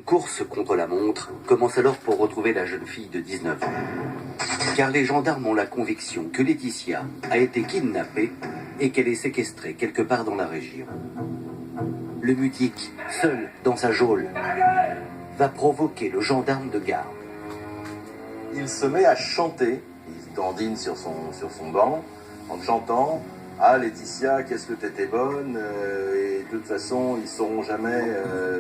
course contre la montre commence alors pour retrouver la jeune fille de 19 ans. Car les gendarmes ont la conviction que Laetitia a été kidnappée et qu'elle est séquestrée quelque part dans la région. Le mutique, seul dans sa geôle, va provoquer le gendarme de garde. Il se met à chanter, il dandine sur son banc, en chantant « Ah Laetitia, qu'est-ce que t'étais bonne et de toute façon, ils sauront jamais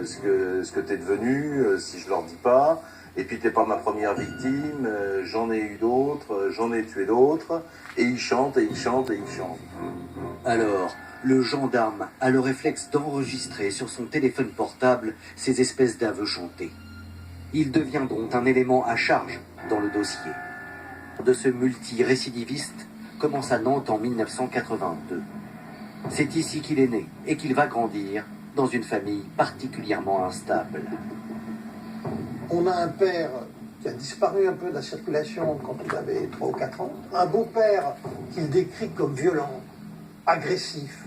ce que t'es devenue si je leur dis pas. Et puis t'es pas ma première victime, j'en ai eu d'autres, j'en ai tué d'autres. » Et il chante, et il chante, et il chante. Alors, le gendarme a le réflexe d'enregistrer sur son téléphone portable ces espèces d'aveux chantés. Ils deviendront un élément à charge dans le dossier. De ce multirécidiviste commence à Nantes en 1982. C'est ici qu'il est né et qu'il va grandir dans une famille particulièrement instable. On a un père qui a disparu un peu de la circulation quand il avait 3 ou 4 ans. Un beau-père qu'il décrit comme violent, agressif,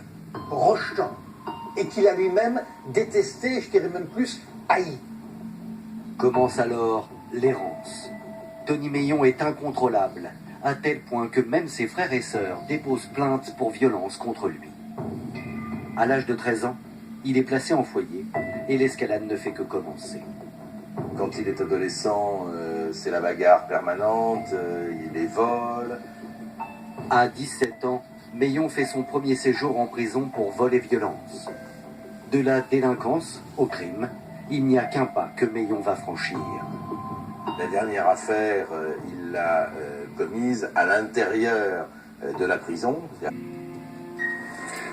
rejetant, et qu'il a lui-même détesté, je dirais même plus, haï. Commence alors l'errance. Tony Meillon est incontrôlable, à tel point que même ses frères et sœurs déposent plainte pour violence contre lui. À l'âge de 13 ans, il est placé en foyer et l'escalade ne fait que commencer. Quand il est adolescent, c'est la bagarre permanente, il les vole. À 17 ans, Meillon fait son premier séjour en prison pour vol et violence. De la délinquance au crime, il n'y a qu'un pas que Meillon va franchir. La dernière affaire, il l'a commise à l'intérieur de la prison.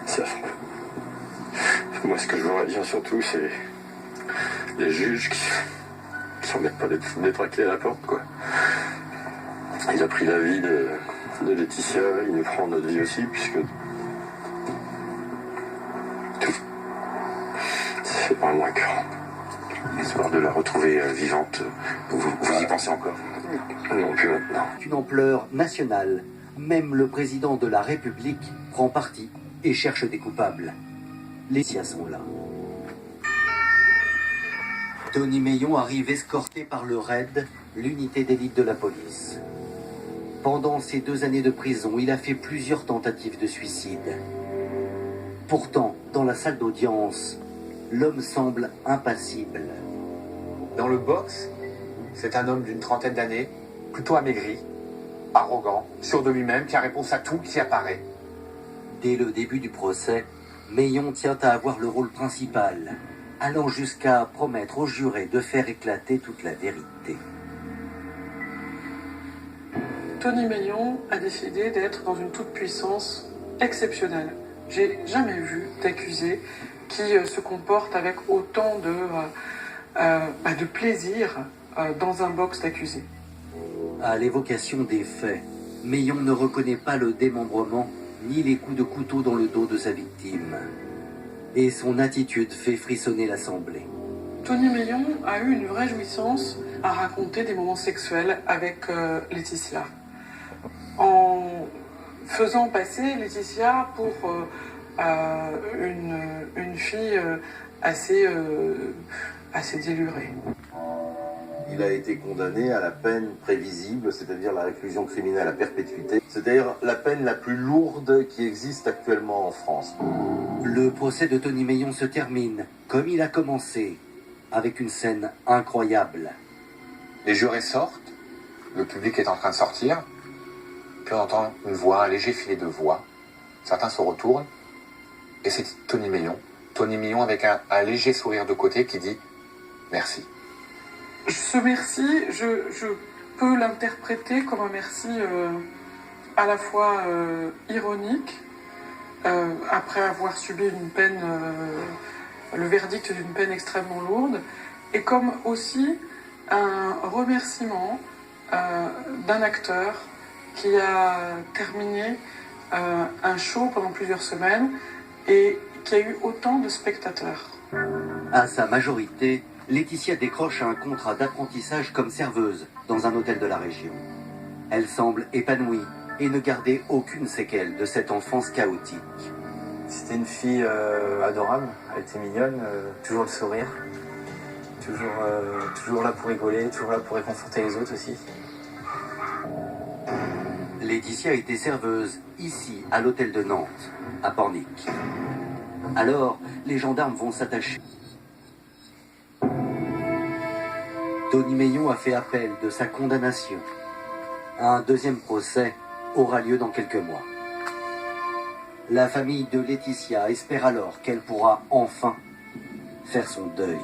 C'est affreux. Moi, ce que je voudrais dire surtout, c'est les juges qui s'en mettent pas des traqués à la porte, quoi. Il a pris la vie de Laetitia, il nous prend notre vie aussi, puisque tout c'est pas moins que l'espoir de la retrouver vivante. Vous y pensez encore? Non, plus maintenant. Une ampleur nationale, même le président de la République prend parti et cherche des coupables. Les siens sont là. Tony Meillon arrive escorté par le RAID, l'unité d'élite de la police. Pendant ces 2 années de prison, il a fait plusieurs tentatives de suicide. Pourtant, dans la salle d'audience, l'homme semble impassible. Dans le box, c'est un homme d'une 30aine d'années, plutôt amaigri, arrogant, sûr de lui-même, qui a réponse à tout qui apparaît. Dès le début du procès, Meillon tient à avoir le rôle principal, allant jusqu'à promettre aux jurés de faire éclater toute la vérité. Tony Meillon a décidé d'être dans une toute-puissance exceptionnelle. J'ai jamais vu d'accusé qui se comporte avec autant de plaisir dans un box d'accusés. À l'évocation des faits, Meillon ne reconnaît pas le démembrement ni les coups de couteau dans le dos de sa victime. Et son attitude fait frissonner l'Assemblée. Tony Meillon a eu une vraie jouissance à raconter des moments sexuels avec Laetitia. En faisant passer Laetitia pour une fille assez délurée. Il a été condamné à la peine prévisible, c'est-à-dire la réclusion criminelle à perpétuité, c'est-à-dire la peine la plus lourde qui existe actuellement en France. Le procès de Tony Meillon se termine, comme il a commencé, avec une scène incroyable. Les jurés sortent, le public est en train de sortir, puis on entend une voix, un léger filet de voix. Certains se retournent, et c'est Tony Meillon. Tony Meillon avec un léger sourire de côté qui dit « merci ». Ce merci, je peux l'interpréter comme un merci à la fois ironique, après avoir subi une peine, le verdict d'une peine extrêmement lourde, et comme aussi un remerciement d'un acteur qui a terminé un show pendant plusieurs semaines et qui a eu autant de spectateurs. À sa majorité, Laetitia décroche un contrat d'apprentissage comme serveuse dans un hôtel de la région. Elle semble épanouie et ne garder aucune séquelle de cette enfance chaotique. C'était une fille adorable, elle était mignonne, toujours le sourire. toujours là pour rigoler, toujours là pour réconforter les autres aussi. Laetitia était serveuse ici, à l'hôtel de Nantes, à Pornic. Alors, les gendarmes vont s'attacher. Tony Meillon a fait appel de sa condamnation. Un deuxième procès aura lieu dans quelques mois. La famille de Laetitia espère alors qu'elle pourra enfin faire son deuil.